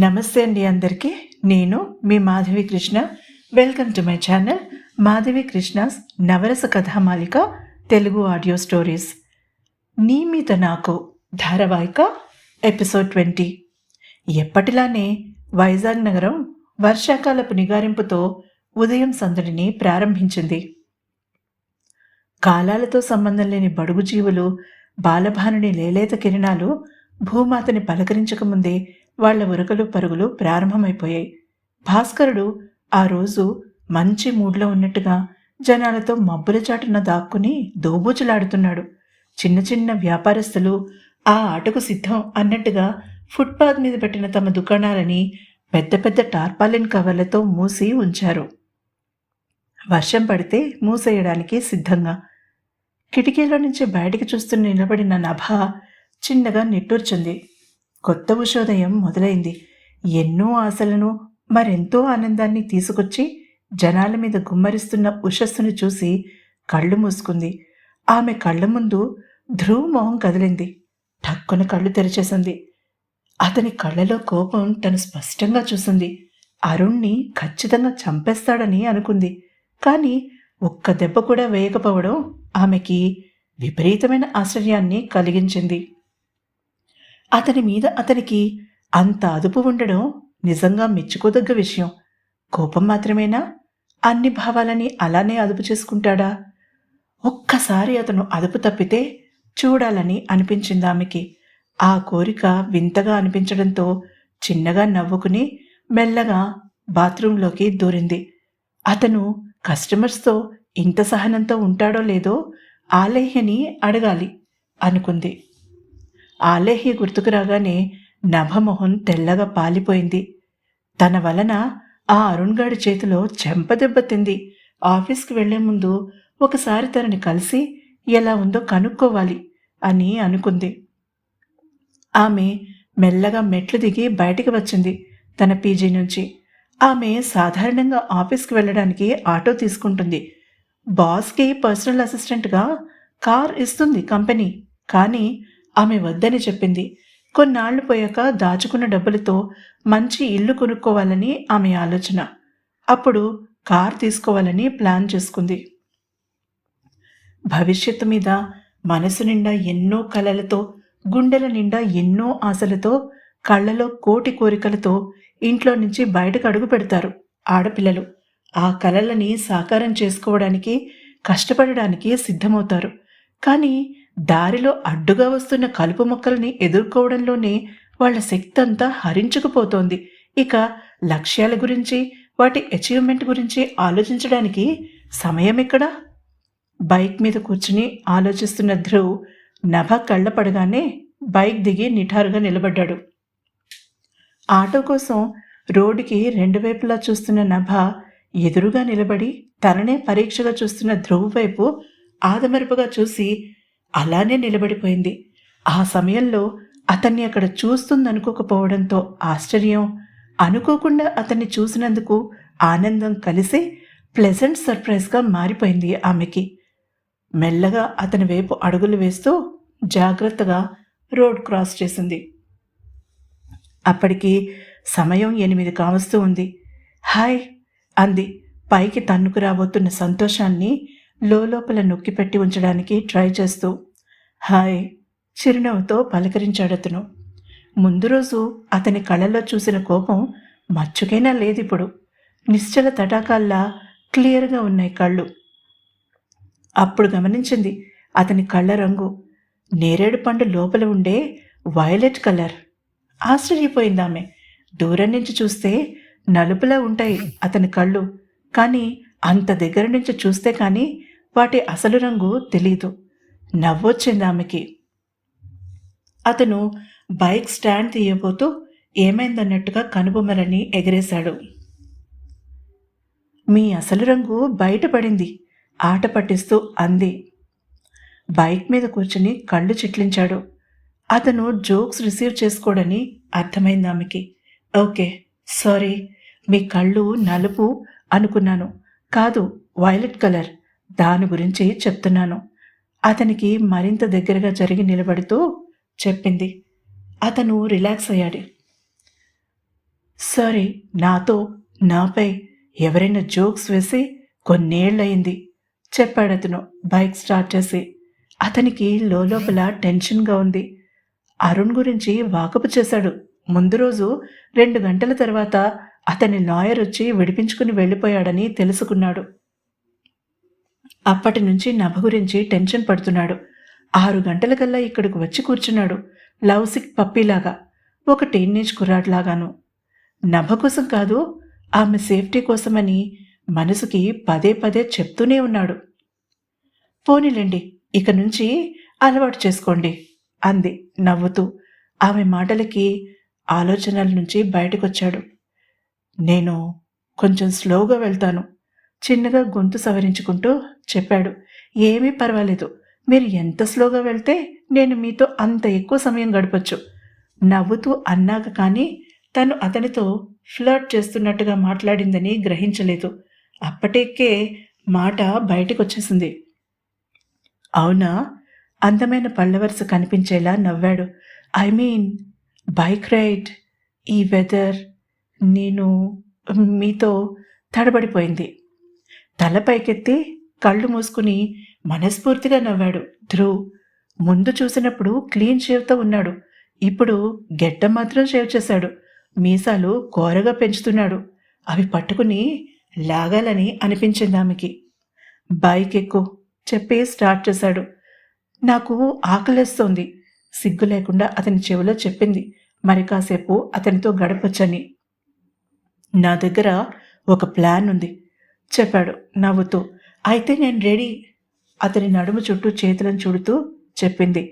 నమస్తే అండి అందరికీ. నేను మీ Madhavi Krishna. Welcome to my channel Madhavi Krishna's Navarasa Kathamalika Telugu audio stories. నీ మీద నాకు ధారావాహిక ఎపిసోడ్ 20. ఎప్పటిలానే వైజాగ్ నగరం వర్షాకాలపు నిగారింపుతో ఉదయం సందడిని ప్రారంభించింది. కాలాలతో సంబంధం లేని బడుగు జీవులు, బాలభానుని లేలేత కిరణాలు భూమాతని పలకరించకముందే వాళ్ల ఉరకలు పరుగులు ప్రారంభమైపోయాయి. భాస్కరుడు ఆ రోజు మంచి మూడ్లో ఉన్నట్టుగా జనాలతో మబ్బుల చాటున దాక్కుని దోబూచులాడుతున్నాడు. చిన్న చిన్న వ్యాపారస్తులు ఆ ఆటకు సిద్ధం అన్నట్టుగా ఫుట్పాత్ మీద పెట్టిన తమ దుకాణాలని పెద్ద పెద్ద టార్పాలిన్ కవర్లతో మూసి ఉంచారు. వర్షం పడితే మూసేయడానికి సిద్ధంగా. కిటికీలో నుంచి బయటికి చూస్తూ నిలబడిన నభ చిన్నగా నిట్టూర్చుంది. కొత్త ఉషోదయం మొదలైంది. ఎన్నో ఆశలను, మరెంతో ఆనందాన్ని తీసుకొచ్చి జనాల మీద గుమ్మరిస్తున్న ఉషస్సును చూసి కళ్ళు మూసుకుంది. ఆమె కళ్ళ ముందు ధ్రువ్ మొహం కదిలింది. ఠక్కున కళ్ళు తెరిచేసింది. అతని కళ్ళలో కోపం తను స్పష్టంగా చూసింది. అరుణ్ణి ఖచ్చితంగా చంపేస్తాడని అనుకుంది. కానీ ఒక్క దెబ్బ కూడా వేయకపోవడం ఆమెకి విపరీతమైన ఆశ్చర్యాన్ని కలిగించింది. అతని మీద అతనికి అంత అదుపు ఉండడం నిజంగా మెచ్చుకోదగ్గ విషయం. కోపం మాత్రమేనా? అన్ని భావాలని అలానే అదుపు చేసుకుంటాడా? ఒక్కసారి అతను అదుపు తప్పితే చూడాలని అనిపించింది ఆమెకి. ఆ కోరిక వింతగా అనిపించడంతో చిన్నగా నవ్వుకుని మెల్లగా బాత్రూంలోకి దూరింది. అతను కస్టమర్స్తో ఇంత సహనంతో ఉంటాడో లేదో ఆలేహ్యని అడగాలి అనుకుంది. ఆలేహ్య గుర్తుకు రాగానే నభమొహం తెల్లగా పాలిపోయింది. తన వలన ఆ అరుణ్గాడి చేతిలో చెంపదెబ్బతింది. ఆఫీస్కి వెళ్లే ముందు ఒకసారి తనని కలిసి ఎలా ఉందో కనుక్కోవాలి అని అనుకుంది. ఆమె మెల్లగా మెట్లు దిగి బయటికి వచ్చింది తన పీజీ నుంచి. ఆమె సాధారణంగా ఆఫీస్కి వెళ్ళడానికి ఆటో తీసుకుంటుంది. బాస్కి పర్సనల్ అసిస్టెంట్గా కార్ ఇస్తుంది కంపెనీ. కానీ ఆమె వద్దని చెప్పింది. కొన్నాళ్లు పోయాక దాచుకున్న డబ్బులతో మంచి ఇల్లు కొనుక్కోవాలని ఆమె ఆలోచన. అప్పుడు కార్ తీసుకోవాలని ప్లాన్ చేసుకుంది. భవిష్యత్తు మీద మనసు నిండా ఎన్నో కలలతో, గుండెల నిండా ఎన్నో ఆశలతో, కళ్ళలో కోటి కోరికలతో ఇంట్లో నుంచి బయటకు అడుగు పెడతారు ఆడపిల్లలు. ఆ కలలని సాకారం చేసుకోవడానికి, కష్టపడడానికి సిద్ధమవుతారు. కానీ దారిలో అడ్డుగా వస్తున్న కలుపు మొక్కల్ని ఎదుర్కోవడంలోనే వాళ్ల శక్తి అంతా హరించుకుపోతోంది. ఇక లక్ష్యాల గురించి, వాటి అచీవ్మెంట్ గురించి ఆలోచించడానికి సమయం ఎక్కడా? బైక్ మీద కూర్చుని ఆలోచిస్తున్న ధ్రువ్ నభ కళ్ళ పడగానే బైక్ దిగి నిఠారుగా నిలబడ్డాడు. ఆటో కోసం రోడ్డుకి రెండు వైపులా చూస్తున్న నభ ఎదురుగా నిలబడి తననే పరీక్షగా చూస్తున్న ధ్రువ్ వైపు ఆదమరుపుగా చూసి అలానే నిలబడిపోయింది. ఆ సమయంలో అతన్ని అక్కడ చూస్తుందనుకోకపోవడంతో ఆశ్చర్యం, అనుకోకుండా అతన్ని చూసినందుకు ఆనందం కలిసి ప్లెజెంట్ సర్ప్రైజ్గా మారిపోయింది ఆమెకి. మెల్లగా అతని వైపు అడుగులు వేస్తూ జాగ్రత్తగా రోడ్ క్రాస్ చేసింది. అప్పటికి సమయం 8 కావస్తూ ఉంది. హాయ్ అంది పైకి తన్నుకు రాబోతున్న సంతోషాన్ని లోపల నొక్కిపెట్టి ఉంచడానికి ట్రై చేస్తూ. హాయ్ చిరునవ్వుతో పలకరించాడతను. ముందు రోజు అతని కళ్ళల్లో చూసిన కోపం మచ్చుకైనా లేదిప్పుడు. నిశ్చల తటాకాల్లా క్లియర్గా ఉన్నాయి కళ్ళు. అప్పుడు గమనించింది అతని కళ్ళ రంగు నేరేడు పండు లోపల ఉండే వైలెట్ కలర్. ఆశ్చర్యపోయిందామె. దూరం నుంచి చూస్తే నలుపులా ఉంటాయి అతని కళ్ళు, కానీ అంత దగ్గర నుంచి చూస్తే కానీ వాటి అసలు రంగు తెలీదు. నవ్వొచ్చింది ఆమెకి. అతను బైక్ స్టాండ్ తీయబోతూ ఏమైందన్నట్టుగా కనుబొమ్మలని ఎగరేశాడు. మీ అసలు రంగు బయటపడింది ఆట పట్టిస్తూ అంది. బైక్ మీద కూర్చుని కళ్ళు చిట్లించాడు. అతను జోక్స్ రిసీవ్ చేసుకోడని అర్థమైంది ఆమెకి. ఓకే సారీ, మీ కళ్ళు నలుపు అనుకున్నాను. కాదు, వైలెట్ కలర్, దాని గురించి చెప్తున్నాను. అతనికి మరింత దగ్గరగా జరిగి నిలబడుతూ చెప్పింది. అతను రిలాక్స్ అయ్యాడు. సారీ, నాతో, నాపై ఎవరైనా జోక్స్ వేసి కొన్నేళ్లయింది చెప్పాడతను బైక్ స్టార్ట్ చేసి. అతనికి లోపల టెన్షన్గా ఉంది. అరుణ్ గురించి వాకపు చేశాడు. ముందు రోజు 2 గంటల తర్వాత అతని లాయర్ వచ్చి విడిపించుకుని వెళ్ళిపోయాడని తెలుసుకున్నాడు. అప్పటి నుంచి నభ గురించి టెన్షన్ పడుతున్నాడు. 6 గంటలకల్లా ఇక్కడికి వచ్చి కూర్చున్నాడు, లవ్ సిక్ పప్పీలాగా, ఒక టీనేజ్ కుర్రాడ్లాగాను. నభ కోసం కాదు, ఆమె సేఫ్టీ కోసమని మనసుకి పదే పదే చెప్తూనే ఉన్నాడు. పోనీలేండి, ఇక నుంచి అలవాటు చేసుకోండి అంది నవ్వుతూ. ఆమె మాటలకి ఆలోచనల నుంచి బయటకొచ్చాడు. నేను కొంచెం స్లోగా వెళ్తాను చిన్నగా గొంతు సవరించుకుంటూ చెప్పాడు. ఏమీ పర్వాలేదు, మీరు ఎంత స్లోగా వెళ్తే నేను మీతో అంత ఎక్కువ సమయం గడపచ్చు నవ్వుతూ అన్నాక కానీ తను అతనితో ఫ్లర్ట్ చేస్తున్నట్టుగా మాట్లాడిందని గ్రహించలేదు. అప్పటికే మాట బయటకొచ్చేసింది. అవునా? అందమైన పళ్ళవరుస కనిపించేలా నవ్వాడు. ఐ మీన్ బైక్ రైడ్, ఈ వెదర్, నేను మీతో తడబడిపోయింది. తల పైకెత్తి కళ్ళు మూసుకుని మనస్ఫూర్తిగా నవ్వాడు ధ్రువ్. ముందు చూసినప్పుడు క్లీన్ షేవ్తో ఉన్నాడు, ఇప్పుడు గెడ్డం మాత్రం షేవ్ చేశాడు. మీసాలు కోరగా పెంచుతున్నాడు. అవి పట్టుకుని లాగాలని అనిపించింది ఆమెకి. బైక్ ఎక్కు చెప్పి స్టార్ట్ చేశాడు. నాకు ఆకలేస్తోంది సిగ్గు లేకుండా అతని చెవిలో చెప్పింది. మరి కాసేపు అతనితో గడపొచ్చని. నా దగ్గర ఒక ప్లాన్ ఉంది చెప్పాడు నవ్వుతూ. అయితే నేను రెడీ అతని నడుము చుట్టూ చేతులను చూడుతూ చెప్పింది.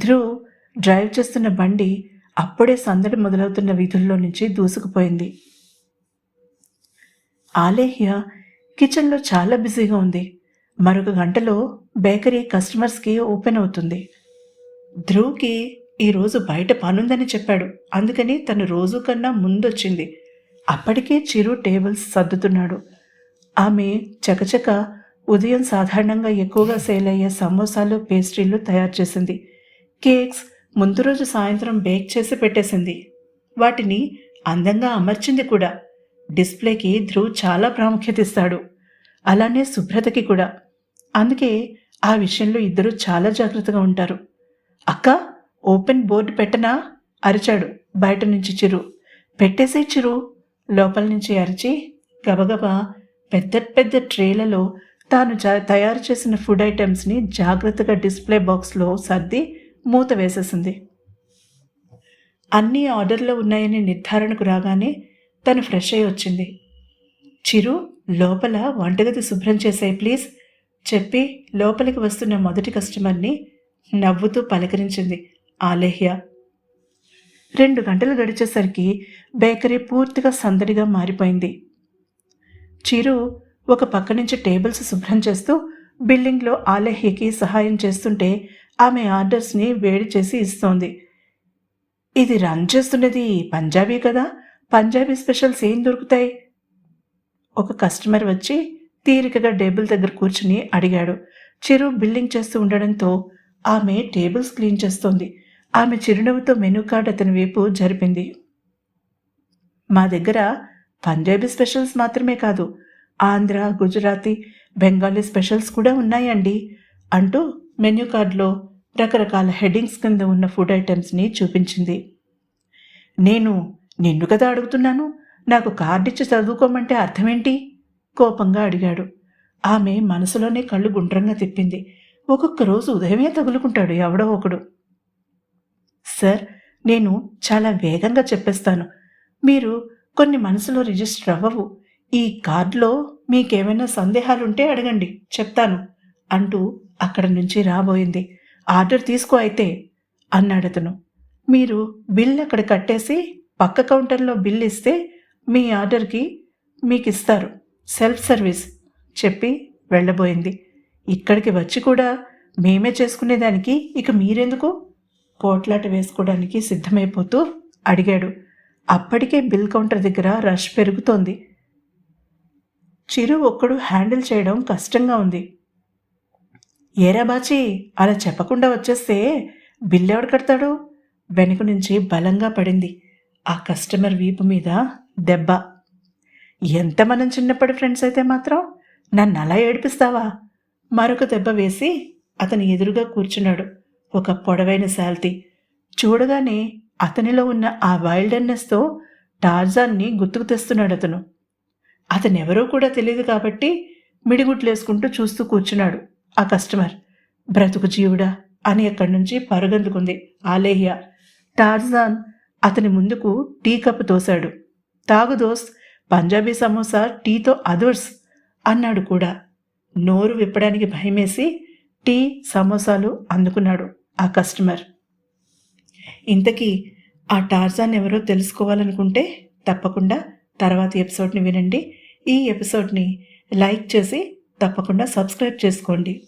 ధ్రువ్ డ్రైవ్ చేస్తున్న బండి అప్పుడే సందడి మొదలవుతున్న వీధుల్లో నుంచి దూసుకుపోయింది. ఆలేహ్య కిచెన్లో చాలా బిజీగా ఉంది. మరొక గంటలో బేకరీ కస్టమర్స్కి ఓపెన్ అవుతుంది. ధ్రువ్కి ఈరోజు బయట పనుందని చెప్పాడు, అందుకని తను రోజు కన్నా ముందొచ్చింది. అప్పటికే చిరు టేబుల్స్ సర్దుతున్నాడు. ఆమె చకచక ఉదయం సాధారణంగా ఎక్కువగా సేల్ అయ్యే సమోసాలు, పేస్ట్రీలు తయారు చేసింది. కేక్స్ ముందు రోజు సాయంత్రం బేక్ చేసి పెట్టేసింది. వాటిని అందంగా అమర్చింది కూడా. డిస్ప్లేకి ధ్రువ్ చాలా ప్రాముఖ్యత ఇస్తాడు, అలానే శుభ్రతకి కూడా. అందుకే ఆ విషయంలో ఇద్దరు చాలా జాగ్రత్తగా ఉంటారు. అక్క, ఓపెన్ బోర్డు పెట్టనా అరిచాడు బయట నుంచి చిరు. పెట్టేసే చిరు లోపల నుంచి అరిచి గబగబా పెద్ద పెద్ద ట్రేలలో తాను తయారు చేసిన ఫుడ్ ఐటమ్స్ని జాగ్రత్తగా డిస్ప్లే బాక్స్లో సర్ది మూత వేసేసింది. అన్నీ ఆర్డర్లో ఉన్నాయని నిర్ధారణకు రాగానే తను ఫ్రెష్ అయి వచ్చింది. చిరు, లోపల వంటగది శుభ్రం చేసాయి ప్లీజ్ చెప్పి లోపలికి వస్తున్న మొదటి కస్టమర్ని నవ్వుతూ పలకరించింది ఆలేహ్య. 2 గంటలు గడిచేసరికి బేకరీ పూర్తిగా సందడిగా మారిపోయింది. చిరు ఒక పక్క నుంచి టేబుల్స్ శుభ్రం చేస్తూ బిల్లింగ్లో ఆలేహ్యకి సహాయం చేస్తుంటే ఆమె ఆర్డర్స్ని వేడి చేసి ఇస్తోంది. ఇది రన్ చేస్తున్నది పంజాబీ కదా, పంజాబీ స్పెషల్స్ ఏం దొరుకుతాయి? ఒక కస్టమర్ వచ్చి తీరికగా టేబుల్ దగ్గర కూర్చుని అడిగాడు. చిరు బిల్లింగ్ చేస్తూ ఉండడంతో ఆమె టేబుల్స్ క్లీన్ చేస్తోంది. ఆమె చిరునవ్వుతో మెనూ కార్డ్ అతని వైపు జరిపింది. మా దగ్గర పంజాబీ స్పెషల్స్ మాత్రమే కాదు, ఆంధ్ర, గుజరాతీ, బెంగాలీ స్పెషల్స్ కూడా ఉన్నాయండి అంటూ మెన్యూ కార్డులో రకరకాల హెడ్డింగ్స్ కింద ఉన్న ఫుడ్ ఐటమ్స్ని చూపించింది. నేను నిన్ను కదా అడుగుతున్నాను, నాకు కార్డిచ్చి చదువుకోమంటే అర్థమేంటి? కోపంగా అడిగాడు. ఆమె మనసులోనే కళ్ళు గుండ్రంగా తిప్పింది. ఒక్కొక్క రోజు ఉదయమే తగులుకుంటాడు ఎవడో ఒకడు. సార్, నేను చాలా వేగంగా చెప్పేస్తాను, మీరు కొన్ని మనసులో రిజిస్టర్ అవ్వవు. ఈ కార్డులో మీకేమైనా సందేహాలుంటే అడగండి, చెప్తాను అంటూ అక్కడి నుంచి రాబోయింది. ఆర్డర్ తీసుకో అయితే అన్నాడతను. మీరు బిల్ అక్కడ కట్టేసి పక్క కౌంటర్లో బిల్ ఇస్తే మీ ఆర్డర్కి మీకు ఇస్తారు, సెల్ఫ్ సర్వీస్ చెప్పి వెళ్ళబోయింది. ఇక్కడికి వచ్చి కూడా మేమే చేసుకునేదానికి ఇక మీరెందుకు పోట్లాట వేసుకోవడానికి సిద్ధమైపోతూ అడిగాడు. అప్పటికే బిల్ కౌంటర్ దగ్గర రష్ పెరుగుతోంది. చిరు ఒక్కడు హ్యాండిల్ చేయడం కష్టంగా ఉంది. ఏరా బాచి, అలా చెప్పకుండా వచ్చేస్తే బిల్ ఎవడు కడతాడు? వెనుక నుంచి బలంగా పడింది. ఆ కస్టమర్ వీపు మీద దెబ్బ. ఎంత మనం చిన్నప్పటి ఫ్రెండ్స్ అయితే మాత్రం నన్ను అలా ఏడిపిస్తావా? మరొక దెబ్బ వేసి అతని ఎదురుగా కూర్చున్నాడు ఒక పొడవైన శాల్తీ. చూడగానే అతనిలో ఉన్న ఆ వైల్డర్నెస్తో టార్జాన్ని గుర్తుకు తెస్తున్నాడు అతను. అతనెవరో కూడా తెలియదు కాబట్టి మిడిగుట్లేసుకుంటూ చూస్తూ కూర్చున్నాడు ఆ కస్టమర్. బ్రతుకు జీవుడా అని అక్కడి నుంచి పరుగందుకుంది ఆలేహ్య. టార్జాన్ అతని ముందుకు టీ కప్పు తోశాడు. తాగు దోస్త్, పంజాబీ సమోసా టీతో అదుర్స్ అన్నాడు కూడా. నోరు విప్పడానికి భయమేసి టీ సమోసాలు అందుకున్నాడు ఆ కస్టమర్. ఇంతకీ ఆ టార్జాన్ ఎవరో తెలుసుకోవాలనుకుంటే తప్పకుండా తర్వాతి ఎపిసోడ్ని వినండి. ఈ ఎపిసోడ్ని లైక్ చేసి తప్పకుండా సబ్స్క్రైబ్ చేసుకోండి.